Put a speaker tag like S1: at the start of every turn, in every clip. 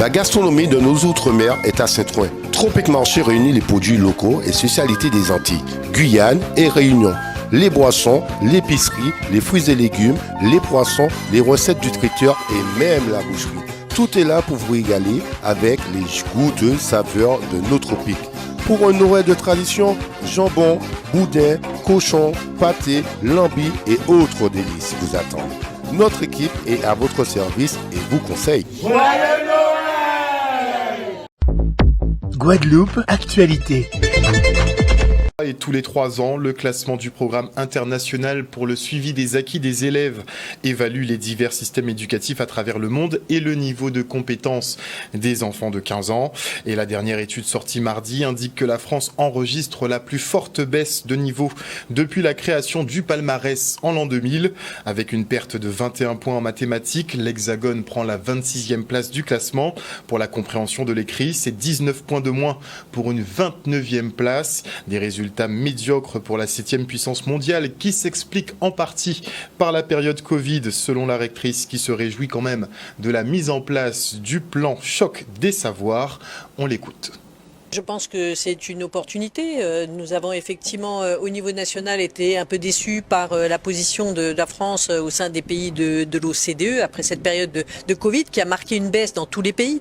S1: La gastronomie de nos outre-mer est à Saint-Ouen. Tropic Marché réunit les produits locaux et spécialités des Antilles, Guyane et Réunion. Les boissons, l'épicerie, les fruits et légumes, les poissons, les recettes du traiteur et même la boucherie. Tout est là pour vous régaler avec les goûteuses saveurs de nos tropiques. Pour un Noël de tradition, jambon, boudin, cochon, pâté, lambi et autres délices vous attendent. Notre équipe est à votre service et vous conseille.
S2: Joyeux Noël!
S3: Guadeloupe, actualité.
S4: Et tous les 3 ans, le classement du programme international pour le suivi des acquis des élèves évalue les divers systèmes éducatifs à travers le monde et le niveau de compétence des enfants de 15 ans. Et la dernière étude sortie mardi indique que la France enregistre la plus forte baisse de niveau depuis la création du palmarès en l'an 2000. Avec une perte de 21 points en mathématiques, l'Hexagone prend la 26e place du classement. Pour la compréhension de l'écrit, c'est 19 points de moins pour une 29e place. Des résultats médiocre pour la 7e puissance mondiale qui s'explique en partie par la période Covid, selon la rectrice qui se réjouit quand même de la mise en place du plan choc des savoirs. On l'écoute.
S5: Je pense que c'est une opportunité. Nous avons effectivement, au niveau national, été un peu déçus par la position de la France au sein des pays de l'OCDE après cette période de Covid qui a marqué une baisse dans tous les pays,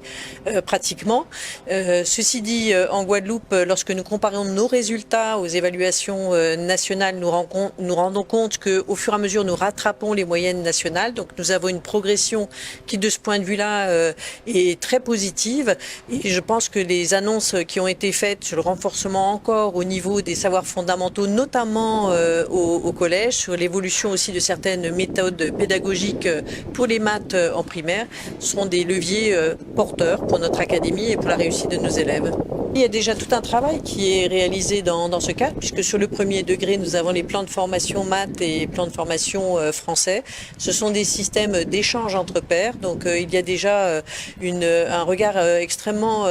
S5: pratiquement. Ceci dit, en Guadeloupe, lorsque nous comparons nos résultats aux évaluations nationales, nous rendons compte qu'au fur et à mesure, nous rattrapons les moyennes nationales. Donc nous avons une progression qui, de ce point de vue-là, est très positive. Et je pense que les annonces qui ont été faites sur le renforcement encore au niveau des savoirs fondamentaux, notamment au collège, sur l'évolution aussi de certaines méthodes pédagogiques pour les maths en primaire, seront des leviers porteurs pour notre académie et pour la réussite de nos élèves. Il y a déjà tout un travail qui est réalisé dans ce cadre, puisque sur le premier degré, nous avons les plans de formation maths et plans de formation français. Ce sont des systèmes d'échange entre pairs, donc il y a déjà un regard extrêmement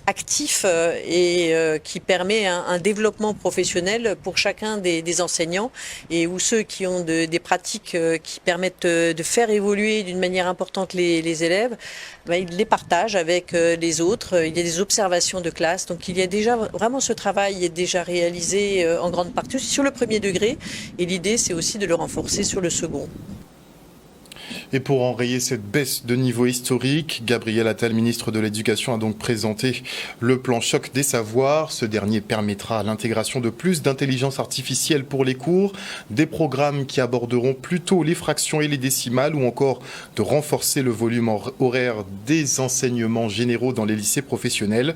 S5: actif et qui permet un développement professionnel pour chacun des enseignants et où ceux qui ont des pratiques qui permettent de faire évoluer d'une manière importante les élèves, ils les partagent avec les autres. Il y a des observations de classe. Donc il y a déjà vraiment ce travail est déjà réalisé en grande partie sur le premier degré et l'idée c'est aussi de le renforcer sur le second.
S4: Et pour enrayer cette baisse de niveau historique, Gabriel Attal, ministre de l'Éducation, a donc présenté le plan choc des savoirs. Ce dernier permettra l'intégration de plus d'intelligence artificielle pour les cours, des programmes qui aborderont plutôt les fractions et les décimales ou encore de renforcer le volume horaire des enseignements généraux dans les lycées professionnels.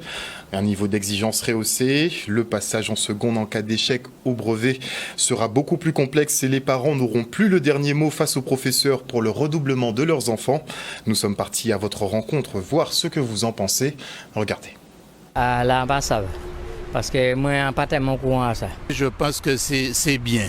S4: Un niveau d'exigence rehaussé, le passage en seconde en cas d'échec au brevet sera beaucoup plus complexe et les parents n'auront plus le dernier mot face aux professeurs pour le redoublement de leurs enfants. Nous sommes partis à votre rencontre voir ce que vous en pensez. Regardez.
S6: À l'ambassade, parce que moi, je ne suis pas tellement au courant à ça.
S7: Je pense que c'est bien.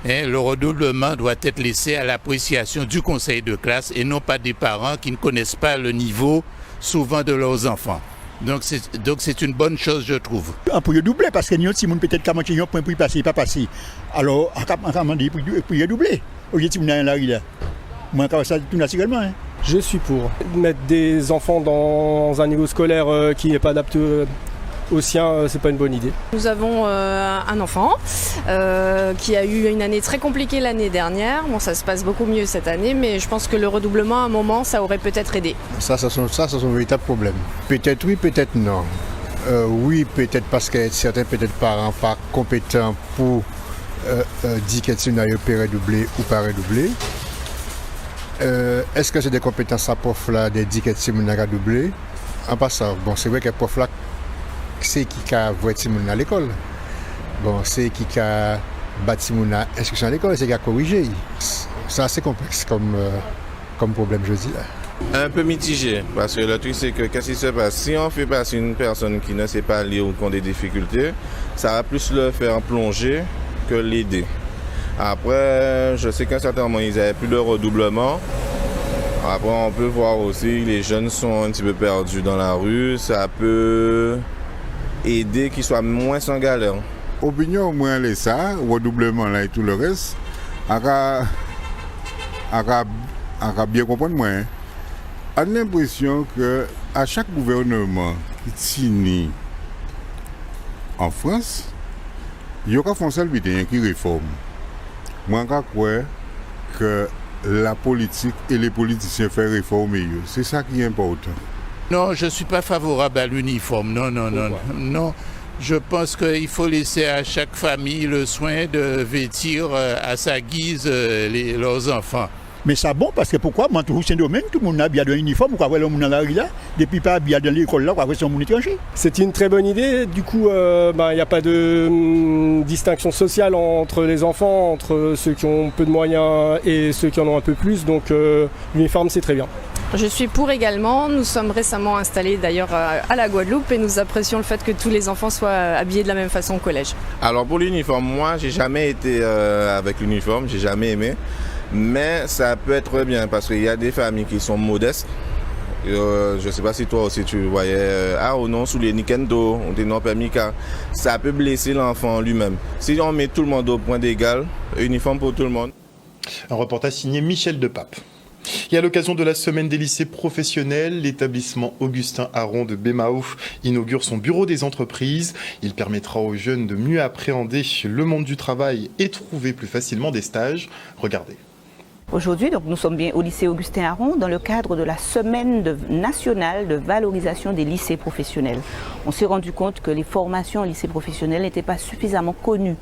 S7: Le redoublement doit être laissé à l'appréciation du conseil de classe et non pas des parents qui ne connaissent pas le niveau souvent de leurs enfants. Donc c'est une bonne chose, je trouve.
S3: On peut doubler parce que nous, si on peut-être qu'à moitié un point pour y passer, pas passer. Alors, on dit pour y doubler. Au lieu de si on a un là. Moi, ça tout naturellement.
S8: Je suis pour mettre des enfants dans un niveau scolaire qui n'est pas adapté au sien, c'est pas une bonne idée.
S9: Nous avons un enfant qui a eu une année très compliquée l'année dernière. Bon, ça se passe beaucoup mieux cette année, mais je pense que le redoublement, à un moment, ça aurait peut-être aidé.
S10: Ça c'est un véritable problème. Peut-être oui, peut-être non. Oui, peut-être parce que certains parents pas compétents pour dire que c'est une redoubler ou pas redoubler. Est-ce que c'est des compétences à prof là, des dire que c'est une redoubler? En passant, bon, c'est vrai que prof là, c'est qui a voité à l'école. Bon, c'est qui a bâti mon inscription à l'école, c'est qui a corrigé. C'est assez complexe comme problème, je dis là.
S11: Un peu mitigé, parce que le truc c'est que qu'est-ce qui se passe? Si on fait passer une personne qui ne sait pas lire ou qui a des difficultés, ça va plus le faire plonger que l'aider. Après, je sais qu'à un certain moment, ils n'avaient plus de redoublement. Après, on peut voir aussi les jeunes sont un petit peu perdus dans la rue. Ça peut aider qu'ils soient moins sans galère.
S10: Opinion, au moins, les ça, redoublement là et tout le reste, on va bien comprendre moi. On a l'impression que
S12: à chaque gouvernement qui tient en France, il y a un seul qui réforme. Moi, je crois que la politique et les politiciens font réformer. C'est ça qui est important.
S7: Non, je ne suis pas favorable à l'uniforme. Non. Je pense qu'il faut laisser à chaque famille le soin de vêtir à sa guise leurs enfants.
S3: Mais ça bon parce que pourquoi moi tout Saint-Domingue tout le monde a bien un uniforme pourquoi le monde dans la rue là depuis pas bien dans l'école là pourquoi c'est un monde étranger.
S8: C'est une très bonne idée. Du coup, il n'y a pas de distinction sociale entre les enfants, entre ceux qui ont peu de moyens et ceux qui en ont un peu plus. Donc l'uniforme c'est très bien.
S9: Je suis pour également. Nous sommes récemment installés d'ailleurs à la Guadeloupe et nous apprécions le fait que tous les enfants soient habillés de la même façon au collège.
S11: Alors pour l'uniforme, moi j'ai jamais été avec l'uniforme, j'ai jamais aimé. Mais ça peut être bien parce qu'il y a des familles qui sont modestes. Je ne sais pas si toi aussi tu voyais, ou non, sous les Nikendo, on dit non permis car ça peut blesser l'enfant lui-même. Si on met tout le monde au point d'égal, uniforme pour tout le monde.
S4: Un reportage signé Michel Depape. Et à l'occasion de la semaine des lycées professionnels, l'établissement Augustin Aron de Bémao inaugure son bureau des entreprises. Il permettra aux jeunes de mieux appréhender le monde du travail et trouver plus facilement des stages. Regardez.
S13: Aujourd'hui, donc, nous sommes bien au lycée Augustin Aron dans le cadre de la semaine nationale de valorisation des lycées professionnels. On s'est rendu compte que les formations au lycée professionnel n'étaient pas suffisamment connues.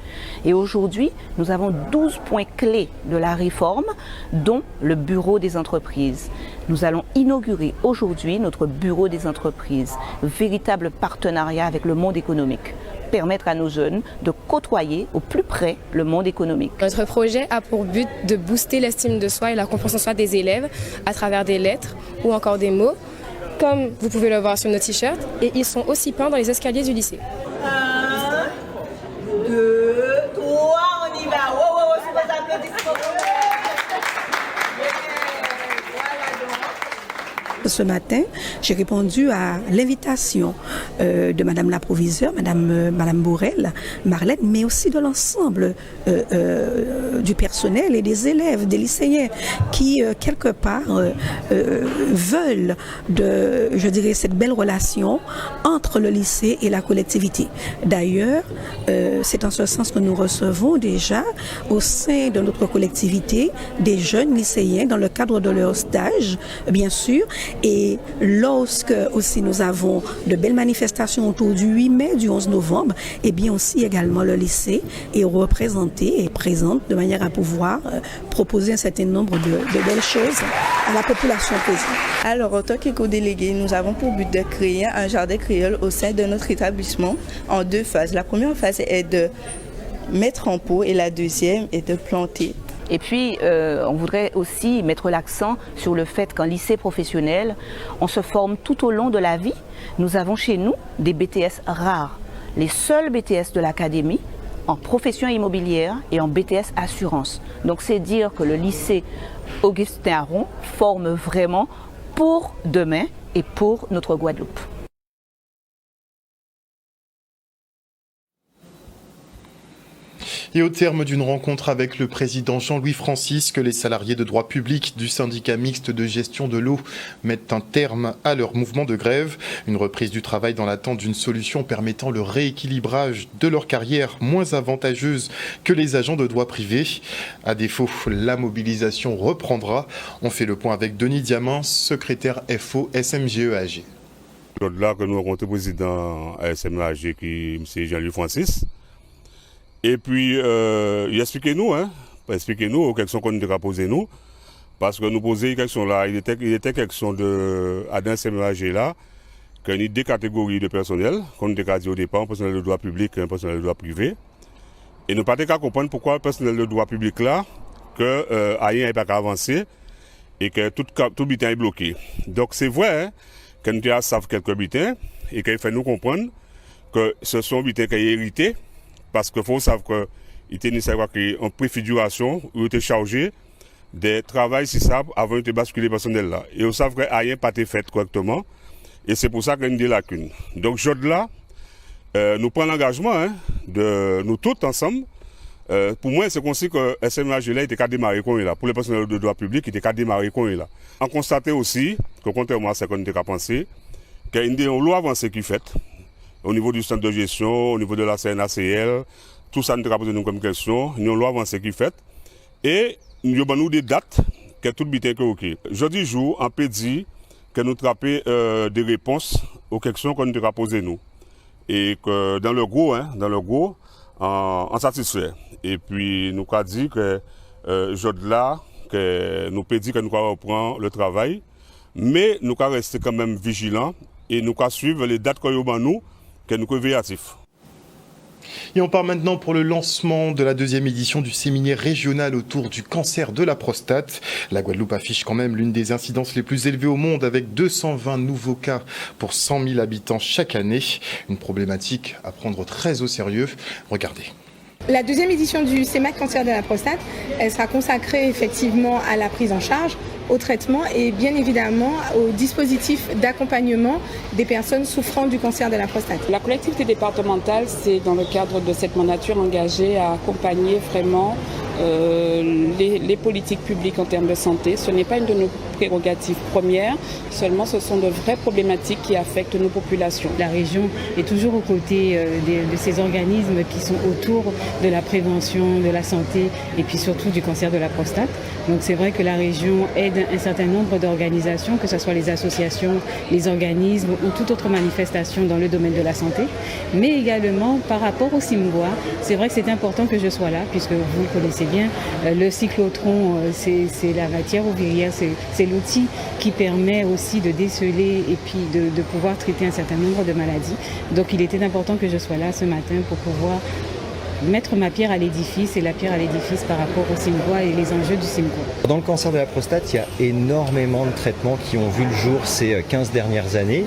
S13: Et aujourd'hui, nous avons 12 points clés de la réforme, dont le bureau des entreprises. Nous allons inaugurer aujourd'hui notre bureau des entreprises, véritable partenariat avec le monde économique. Permettre à nos jeunes de côtoyer au plus près le monde économique.
S14: Notre projet a pour but de booster l'estime de soi et la confiance en soi des élèves à travers des lettres ou encore des mots, comme vous pouvez le voir sur nos t-shirts, et ils sont aussi peints dans les escaliers du lycée.
S2: 1, 2, 3, on y va. Wow, c'est pas applaudissements.
S15: Ce matin, j'ai répondu à l'invitation de Madame la proviseure, Madame Bourrel, Marlène, mais aussi de l'ensemble du personnel et des élèves, des lycéens qui, quelque part, veulent cette belle relation entre le lycée et la collectivité. D'ailleurs, c'est en ce sens que nous recevons déjà au sein de notre collectivité des jeunes lycéens dans le cadre de leur stage, bien sûr. Et lorsque aussi nous avons de belles manifestations autour du 8 mai, du 11 novembre, et bien aussi également le lycée est représenté et présente de manière à pouvoir proposer un certain nombre de belles choses à la population présente.
S16: Alors, en tant qu'éco-délégué, nous avons pour but de créer un jardin créole au sein de notre établissement en 2 phases. La première phase est de mettre en pot et la deuxième est de planter.
S13: Et puis, on voudrait aussi mettre l'accent sur le fait qu'en lycée professionnel, on se forme tout au long de la vie. Nous avons chez nous des BTS rares, les seuls BTS de l'académie en profession immobilière et en BTS assurance. Donc c'est dire que le lycée Augustin Aron forme vraiment pour demain et pour notre Guadeloupe.
S4: Et au terme d'une rencontre avec le président Jean-Louis Francisque, les salariés de droit public du syndicat mixte de gestion de l'eau mettent un terme à leur mouvement de grève. Une reprise du travail dans l'attente d'une solution permettant le rééquilibrage de leur carrière moins avantageuse que les agents de droit privé. À défaut, la mobilisation reprendra. On fait le point avec Denis Diamant, secrétaire FO SMGE-AG.
S17: Là que nous rencontrons le président SMGE-AG qui est Jean-Louis Francisque. Et puis, il expliquez-nous, aux questions qu'on nous a posées nous, parce que nous poser les questions là, il était question de, à d'un SMGE là, qu'il y a 2 catégories de personnel, qu'on nous a dit au départ, un personnel de droit public et un personnel de droit privé. Et nous n'avons pas qu'à comprendre pourquoi le personnel de droit public là, que rien n'est pas avancé et que tout bulletin est bloqué. Donc c'est vrai que nous savons quelques bulletins et qu'il fait nous comprendre que ce sont des bulletins qui sont hérités. Parce qu'il faut savoir qu'il était nécessaire en préfiguration où il était chargé des travaux si ça avant de basculer personnel là. Et on sait que rien n'a pas été fait correctement. Et c'est pour ça qu'il y a des lacunes. Donc, aujourd'hui là, nous prenons l'engagement de nous tous ensemble. Pour moi, c'est qu'on sait que SMGE là était qu'à démarrer quand il est là. Pour les personnels de droit public, il était qu'à démarrer quand il est là. On constate aussi que contrairement à ce qu'on était qu'à penser, qu'il y a une loi avancée qui est faite au niveau du centre de gestion, au niveau de la CNACL, tout ça nous a posé comme question, il y a une loi avancée qui est faite et nous avons des dates que tout le temps OK. Jeudi jour, on peut dire que nous avons des réponses aux questions qu'on nous a posées nous. Et que dans le gros, on satisfait. Et puis nous avons dit que jeudi là, que nous peut dire que nous allons reprendre le travail, mais nous allons rester quand même vigilants et nous allons suivre les dates que nous avons que nous sommes véatifs.
S4: Et on part maintenant pour le lancement de la 2e édition du séminaire régional autour du cancer de la prostate. La Guadeloupe affiche quand même l'une des incidences les plus élevées au monde avec 220 nouveaux cas pour 100 000 habitants chaque année. Une problématique à prendre très au sérieux. Regardez.
S18: La 2e édition du CEMAC cancer de la prostate, elle sera consacrée effectivement à la prise en charge, au traitement et bien évidemment au dispositif d'accompagnement des personnes souffrant du cancer de la prostate.
S19: La collectivité départementale, c'est dans le cadre de cette mandature engagée à accompagner vraiment les politiques publiques en termes de santé. Ce n'est pas une de nos prérogatives premières, seulement ce sont de vraies problématiques qui affectent nos populations.
S20: La région est toujours aux côtés de ces organismes qui sont autour de la prévention, de la santé et puis surtout du cancer de la prostate. Donc c'est vrai que la région aide un certain nombre d'organisations, que ce soit les associations, les organismes ou toute autre manifestation dans le domaine de la santé. Mais également par rapport au CIMGOA, c'est vrai que c'est important que je sois là puisque vous le connaissez bien, le cyclotron c'est la matière ouvrière, c'est l'outil qui permet aussi de déceler et puis de pouvoir traiter un certain nombre de maladies. Donc il était important que je sois là ce matin pour pouvoir mettre ma pierre à l'édifice et la pierre à l'édifice par rapport au CIMGOA et les enjeux du CIMGOA.
S21: Dans le cancer de la prostate, il y a énormément de traitements qui ont vu le jour ces 15 dernières années,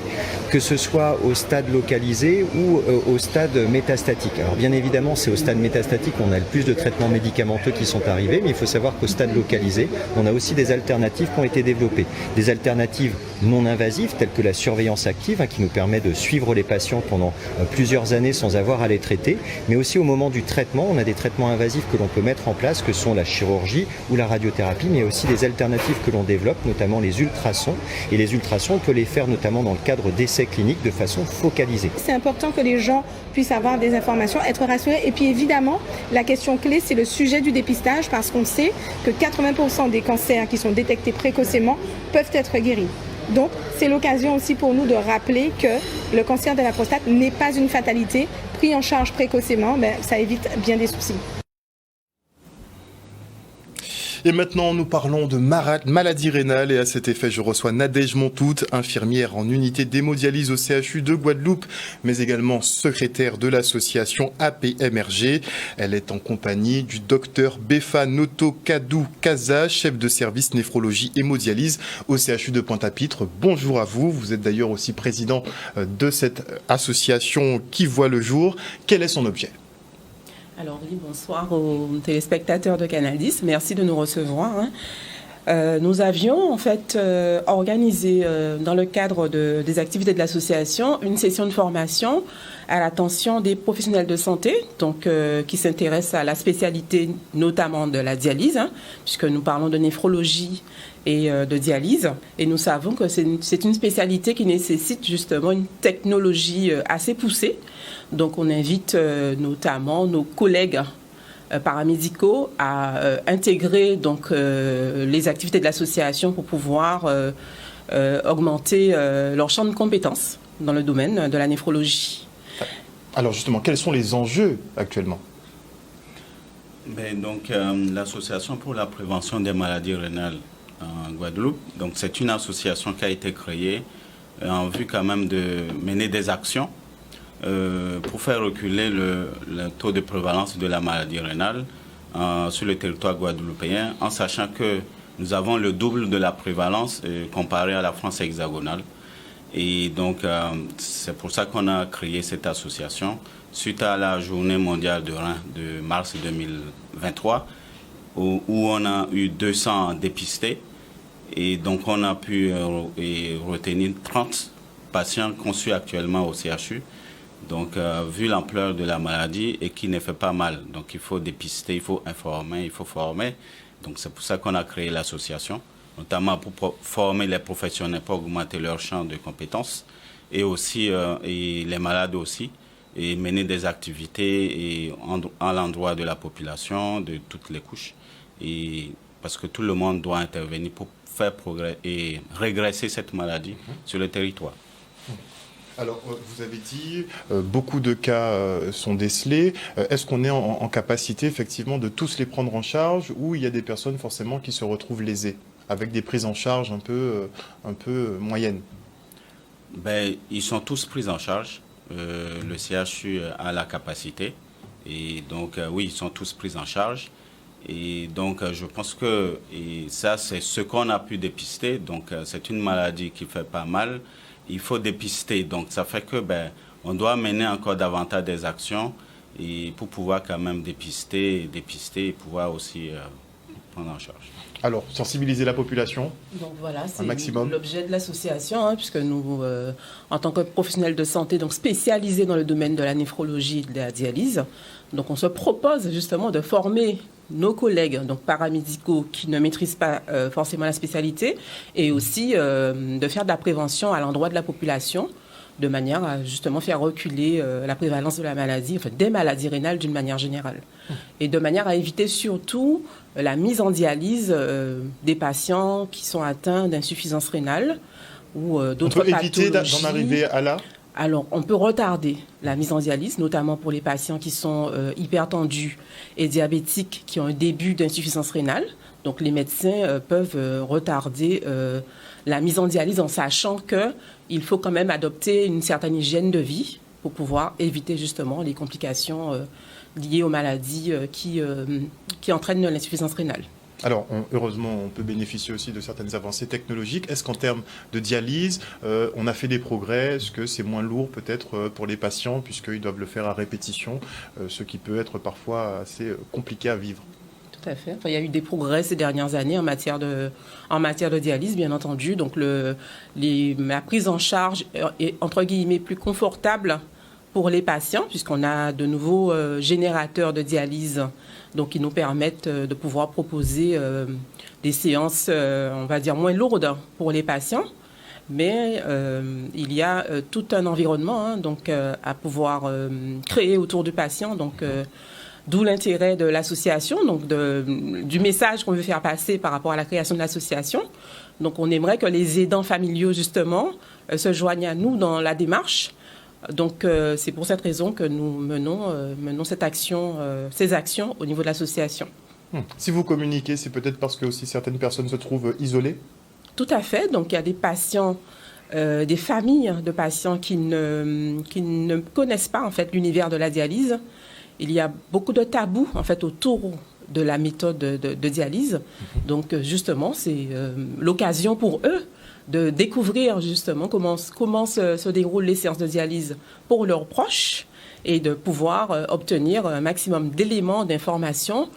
S21: que ce soit au stade localisé ou au stade métastatique. Alors bien évidemment, c'est au stade métastatique qu'on a le plus de traitements médicamenteux qui sont arrivés, mais il faut savoir qu'au stade localisé, on a aussi des alternatives qui ont été développées. Des alternatives non invasives, telles que la surveillance active, qui nous permet de suivre les patients pendant plusieurs années sans avoir à les traiter, mais aussi au moment du traitement, on a des traitements invasifs que l'on peut mettre en place, que sont la chirurgie ou la radiothérapie, mais aussi des alternatives que l'on développe, notamment les ultrasons. Et les ultrasons, on peut les faire notamment dans le cadre d'essais cliniques de façon focalisée.
S18: C'est important que les gens puissent avoir des informations, être rassurés. Et puis évidemment, la question clé, c'est le sujet du dépistage, parce qu'on sait que 80% des cancers qui sont détectés précocement peuvent être guéris. Donc, c'est l'occasion aussi pour nous de rappeler que le cancer de la prostate n'est pas une fatalité. Pris en charge précocement, ça évite bien des soucis.
S4: Et maintenant, nous parlons de maladie rénale et à cet effet, je reçois Nadège Montout, infirmière en unité d'hémodialyse au CHU de Guadeloupe, mais également secrétaire de l'association APMRG. Elle est en compagnie du docteur Befa Noto Kadou Kaza, chef de service néphrologie hémodialyse au CHU de Pointe-à-Pitre. Bonjour à vous. Vous êtes d'ailleurs aussi président de cette association qui voit le jour. Quel est son objet ?
S22: Alors oui, bonsoir aux téléspectateurs de Canal 10. Merci de nous recevoir. Nous avions en fait organisé dans le cadre des activités de l'association une session de formation à l'attention des professionnels de santé, donc qui s'intéressent à la spécialité notamment de la dialyse, puisque nous parlons de néphrologie et de dialyse. Et nous savons que c'est une spécialité qui nécessite justement une technologie assez poussée. Donc on invite notamment nos collègues paramédicaux à intégrer donc les activités de l'association pour pouvoir augmenter leur champ de compétences dans le domaine de la néphrologie.
S4: Alors justement, quels sont les enjeux actuellement ?
S23: Donc l'association pour la prévention des maladies rénales en Guadeloupe, donc c'est une association qui a été créée en vue quand même de mener des actions pour faire reculer le taux de prévalence de la maladie rénale sur le territoire guadeloupéen, en sachant que nous avons le double de la prévalence comparé à la France hexagonale. Et donc, c'est pour ça qu'on a créé cette association, suite à la journée mondiale de rein de mars 2023, où on a eu 200 dépistés. Et donc, on a pu retenir 30 patients conçus actuellement au CHU. Donc, vu l'ampleur de la maladie et qui ne fait pas mal, donc il faut dépister, il faut informer, il faut former. Donc, c'est pour ça qu'on a créé l'association. notamment pour former les professionnels, pour augmenter leur champ de compétences, et aussi et les malades aussi, et mener des activités à l'endroit de la population, de toutes les couches, et parce que tout le monde doit intervenir pour faire progrès et régresser cette maladie sur le territoire.
S4: Alors, vous avez dit, beaucoup de cas sont décelés. Est-ce qu'on est en capacité, effectivement, de tous les prendre en charge, ou il y a des personnes, forcément, qui se retrouvent lésées, avec des prises en charge un peu moyennes?
S23: Ils sont tous pris en charge. Le CHU a la capacité. Et donc, oui, ils sont tous pris en charge. Et donc, je pense que ça, c'est ce qu'on a pu dépister. Donc, c'est une maladie qui fait pas mal. Il faut dépister. Donc, ça fait que on doit mener encore davantage des actions et pour pouvoir quand même dépister et pouvoir aussi prendre en charge.
S4: Alors, sensibiliser la population.
S22: Donc voilà, c'est
S4: maximum.
S22: L'objet de l'association, puisque nous, en tant que professionnels de santé, donc spécialisés dans le domaine de la néphrologie et de la dialyse, donc on se propose justement de former nos collègues donc paramédicaux qui ne maîtrisent pas forcément la spécialité, et aussi de faire de la prévention à l'endroit de la population, de manière à justement faire reculer la prévalence de la maladie, enfin des maladies rénales d'une manière générale. Et de manière à éviter surtout la mise en dialyse des patients qui sont atteints d'insuffisance rénale ou d'autres pathologies.
S4: On peut éviter d'en arriver à là?
S22: Alors, on peut retarder la mise en dialyse, notamment pour les patients qui sont hypertendus et diabétiques, qui ont un début d'insuffisance rénale. Donc, les médecins peuvent retarder la mise en dialyse en sachant qu'il faut quand même adopter une certaine hygiène de vie pour pouvoir éviter justement les complications liées aux maladies qui entraînent l'insuffisance rénale.
S4: Alors, heureusement, on peut bénéficier aussi de certaines avancées technologiques. Est-ce qu'en termes de dialyse, on a fait des progrès? Est-ce que c'est moins lourd peut-être pour les patients, puisqu'ils doivent le faire à répétition, ce qui peut être parfois assez compliqué à vivre?
S22: Tout à fait. Enfin, il y a eu des progrès ces dernières années en matière de dialyse, bien entendu. Donc, la prise en charge est, entre guillemets, plus confortable pour les patients, puisqu'on a de nouveaux générateurs de dialyse, donc qui nous permettent de pouvoir proposer des séances, on va dire, moins lourdes pour les patients. Mais il y a tout un environnement donc, à pouvoir créer autour du patient. Donc, d'où l'intérêt de l'association, donc du message qu'on veut faire passer par rapport à la création de l'association. Donc, on aimerait que les aidants familiaux, justement, se joignent à nous dans la démarche. Donc, c'est pour cette raison que nous menons ces actions au niveau de l'association.
S4: Si vous communiquez, c'est peut-être parce que aussi certaines personnes se trouvent isolées?
S22: Tout à fait. Donc, il y a des patients, des familles de patients qui ne connaissent pas en fait l'univers de la dialyse. Il y a beaucoup de tabous en fait autour de la méthode de dialyse. Donc, justement, c'est l'occasion pour eux de découvrir justement comment se déroulent les séances de dialyse pour leurs proches et de pouvoir obtenir un maximum d'éléments, d'informations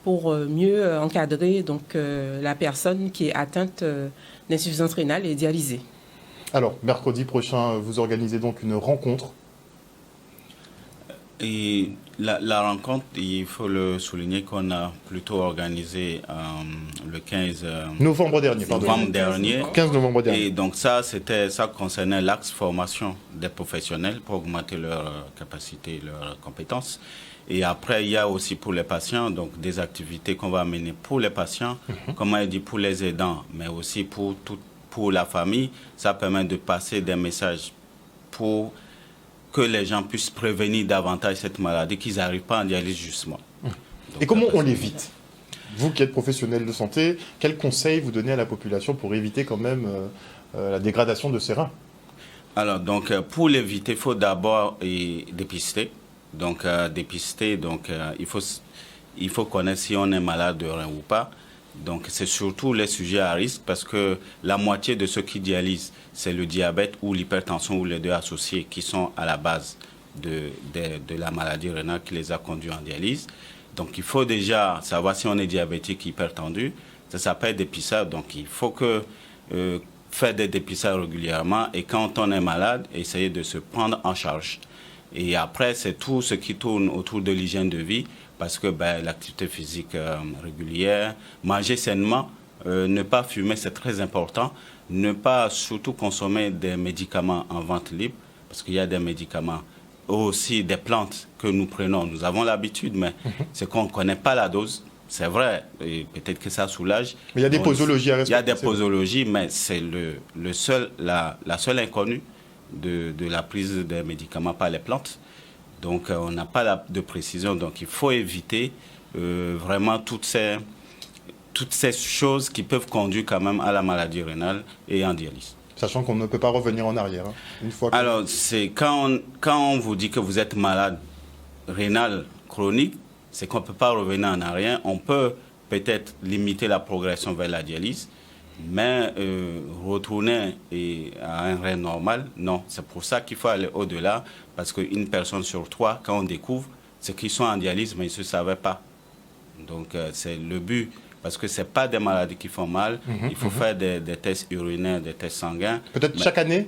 S22: pour mieux encadrer donc, la personne qui est atteinte d'insuffisance rénale et dialysée.
S4: Alors, mercredi prochain, vous organisez donc une rencontre.
S23: Et la rencontre, il faut le souligner qu'on a plutôt organisé le 15
S4: novembre dernier.
S23: 15 novembre dernier. Et donc ça concernait l'axe formation des professionnels pour augmenter leur capacité, leurs compétences. Et après, il y a aussi pour les patients, donc des activités qu'on va mener pour les patients, comme on dit, pour les aidants, mais aussi pour la famille. Ça permet de passer des messages pour que les gens puissent prévenir davantage cette maladie, qu'ils n'arrivent pas en dialyse justement. Donc,
S4: et comment on l'évite? Vous qui êtes professionnel de santé, quels conseils vous donnez à la population pour éviter quand même la dégradation de ses reins?
S23: Alors, donc, pour l'éviter, il faut d'abord dépister. Donc, il faut connaître si on est malade de rein ou pas. Donc, c'est surtout les sujets à risque parce que la moitié de ceux qui dialysent, c'est le diabète ou l'hypertension ou les deux associés qui sont à la base de la maladie rénale qui les a conduits en dialyse. Donc, il faut déjà savoir si on est diabétique, hypertendu. Ça s'appelle dépistage. Donc, il faut faire des dépistages régulièrement et quand on est malade, essayer de se prendre en charge. Et après, c'est tout ce qui tourne autour de l'hygiène de vie parce que l'activité physique régulière, manger sainement, Ne pas fumer, c'est très important. Ne pas surtout consommer des médicaments en vente libre, parce qu'il y a des médicaments, aussi des plantes que nous prenons. Nous avons l'habitude, mais c'est qu'on ne connaît pas la dose. C'est vrai, et peut-être que ça soulage.
S4: Mais il y a des posologies à respecter.
S23: Il y a des posologies, mais c'est la seule inconnue de la prise des médicaments par les plantes. Donc, on n'a pas de précision. Donc, il faut éviter vraiment toutes ces choses qui peuvent conduire quand même à la maladie rénale et en dialyse.
S4: Sachant qu'on ne peut pas revenir en arrière. Hein, une fois que...
S23: Alors, c'est quand on vous dit que vous êtes malade rénale chronique, c'est qu'on ne peut pas revenir en arrière. On peut peut-être limiter la progression vers la dialyse, mais retourner à un rein normal, non. C'est pour ça qu'il faut aller au-delà, parce qu'une personne sur 3, quand on découvre, c'est qu'ils sont en dialyse, mais ils ne se savaient pas. Donc, c'est le but. Parce que ce n'est pas des maladies qui font mal. Il faut faire des tests urinaires, des tests sanguins.
S4: Peut-être chaque année?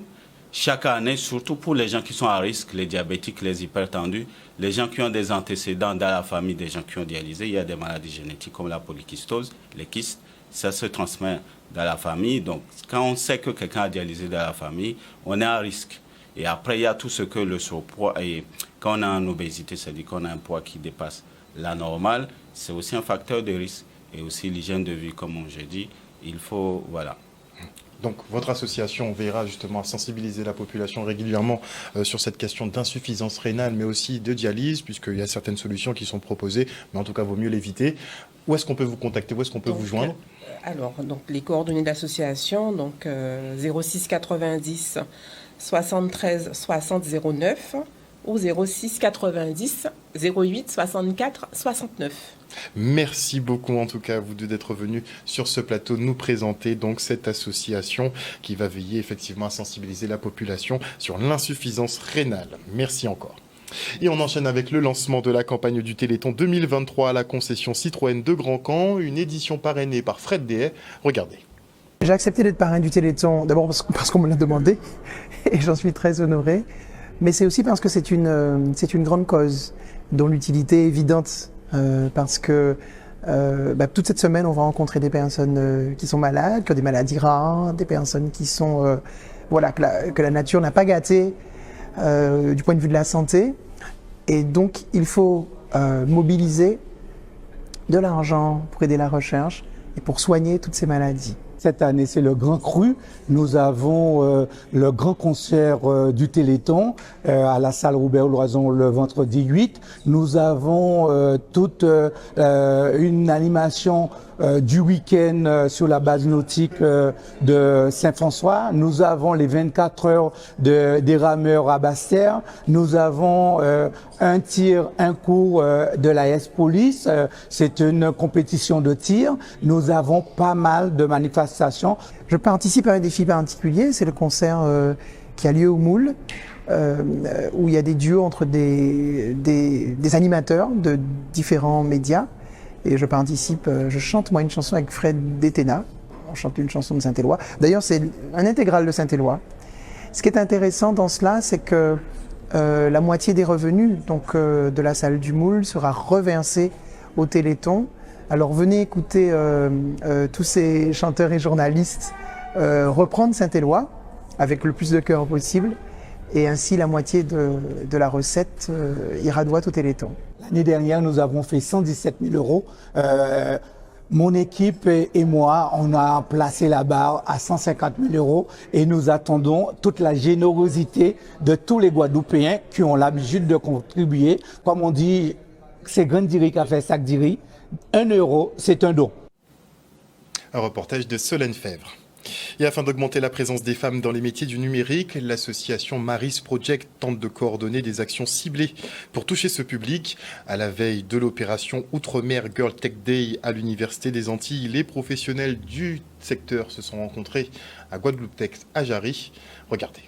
S23: Chaque année, surtout pour les gens qui sont à risque, les diabétiques, les hypertendus, les gens qui ont des antécédents dans la famille, des gens qui ont dialysé. Il y a des maladies génétiques comme la polykystose, les kystes. Ça se transmet dans la famille. Donc, quand on sait que quelqu'un a dialysé dans la famille, on est à risque. Et après, il y a tout ce que le surpoids... Et quand on a une obésité, c'est-à-dire qu'on a un poids qui dépasse la normale, c'est aussi un facteur de risque. Et aussi l'hygiène de vie, comme j'ai dit, il faut... Voilà.
S4: Donc, votre association veillera justement à sensibiliser la population régulièrement sur cette question d'insuffisance rénale, mais aussi de dialyse, puisqu'il y a certaines solutions qui sont proposées, mais en tout cas, il vaut mieux l'éviter. Où est-ce qu'on peut vous contacter? Où est-ce qu'on peut vous joindre?
S22: Alors, donc, les coordonnées de l'association, donc 06 90 73 60 09 ou 06 90 08 64 69.
S4: Merci beaucoup en tout cas à vous deux d'être venus sur ce plateau nous présenter donc cette association qui va veiller effectivement à sensibiliser la population sur l'insuffisance rénale. Merci encore. Et on enchaîne avec le lancement de la campagne du Téléthon 2023 à la concession Citroën de Grand Camp, une édition parrainée par Fred Dehay. Regardez.
S1: J'ai accepté d'être parrain du Téléthon, d'abord parce qu'on me l'a demandé et j'en suis très honoré, mais c'est aussi parce que c'est une grande cause dont l'utilité est évidente. Parce que toute cette semaine, on va rencontrer des personnes qui sont malades, qui ont des maladies rares, des personnes qui sont, que la nature n'a pas gâtées du point de vue de la santé. Et donc, il faut mobiliser de l'argent pour aider la recherche et pour soigner toutes ces maladies.
S5: Cette année, c'est le Grand Cru. Nous avons le grand concert du Téléthon à la salle Robert-Loison le vendredi 8. Nous avons toute une animation du week-end sur la base nautique de Saint-François. Nous avons les 24 heures des rameurs à Basse-Terre. Nous avons un tir, un cours de la S-Police. C'est une compétition de tir. Nous avons pas mal de manifestations.
S1: Je participe à un défi particulier, c'est le concert qui a lieu au Moule, où il y a des duos entre des animateurs de différents médias. Et je participe, je chante moi une chanson avec Fred Déténa. On chante une chanson de Saint-Éloi. D'ailleurs, c'est un intégral de Saint-Éloi. Ce qui est intéressant dans cela, c'est que la moitié des revenus de la salle du Moule sera reversée au Téléthon. Alors venez écouter tous ces chanteurs et journalistes reprendre Saint-Éloi avec le plus de cœur possible. Et ainsi, la moitié de la recette ira droit au Téléthon.
S5: L'année dernière, nous avons fait 117 000 €. Mon équipe et moi, on a placé la barre à 150 000 € et nous attendons toute la générosité de tous les Guadeloupéens qui ont l'habitude de contribuer. Comme on dit, c'est Grandiri qui a fait sac d'iri. 1 €, c'est un don.
S4: Un reportage de Solène Fèvre. Et afin d'augmenter la présence des femmes dans les métiers du numérique, l'association Maris Project tente de coordonner des actions ciblées pour toucher ce public. À la veille de l'opération Outre-mer Girl Tech Day à l'Université des Antilles, les professionnels du secteur se sont rencontrés à Guadeloupe Tech à Jarry. Regardez.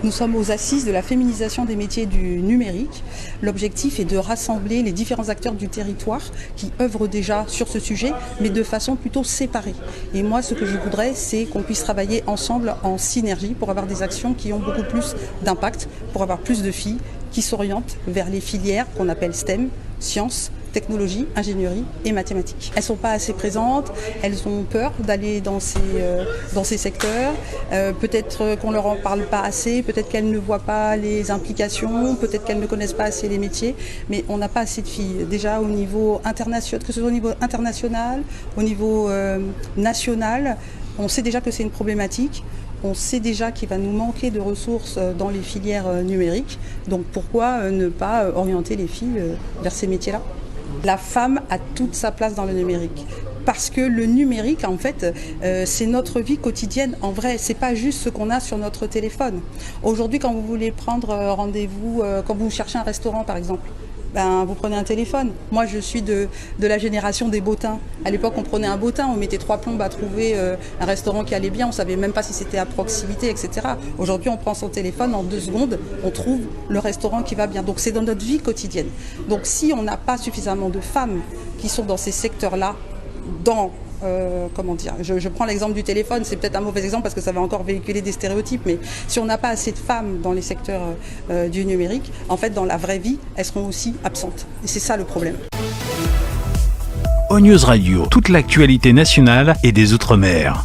S6: Nous sommes aux assises de la féminisation des métiers du numérique. L'objectif est de rassembler les différents acteurs du territoire qui œuvrent déjà sur ce sujet, mais de façon plutôt séparée. Et moi, ce que je voudrais, c'est qu'on puisse travailler ensemble en synergie pour avoir des actions qui ont beaucoup plus d'impact, pour avoir plus de filles qui s'orientent vers les filières qu'on appelle STEM, sciences, technologie, ingénierie et mathématiques. Elles ne sont pas assez présentes, elles ont peur d'aller dans ces secteurs, peut-être qu'on ne leur en parle pas assez, peut-être qu'elles ne voient pas les implications, peut-être qu'elles ne connaissent pas assez les métiers, mais on n'a pas assez de filles. Déjà au niveau international, que ce soit au niveau international, au niveau national, on sait déjà que c'est une problématique. On sait déjà qu'il va nous manquer de ressources dans les filières numériques. Donc pourquoi ne pas orienter les filles vers ces métiers-là ? La femme a toute sa place dans le numérique. Parce que le numérique, en fait, c'est notre vie quotidienne. En vrai, c'est pas juste ce qu'on a sur notre téléphone. Aujourd'hui, quand vous voulez prendre rendez-vous, quand vous cherchez un restaurant, par exemple, vous prenez un téléphone. Moi, je suis de la génération des bottins. À l'époque, on prenait un bottin, on mettait 3 plombes à trouver un restaurant qui allait bien. On savait même pas si c'était à proximité, etc. Aujourd'hui, on prend son téléphone, en 2 secondes, on trouve le restaurant qui va bien. Donc, c'est dans notre vie quotidienne. Donc, si on n'a pas suffisamment de femmes qui sont dans ces secteurs-là, je prends l'exemple du téléphone, c'est peut-être un mauvais exemple parce que ça va encore véhiculer des stéréotypes, mais si on n'a pas assez de femmes dans les secteurs du numérique, en fait, dans la vraie vie, elles seront aussi absentes. Et c'est ça le problème.
S7: ONews Radio, toute l'actualité nationale et des Outre-mer.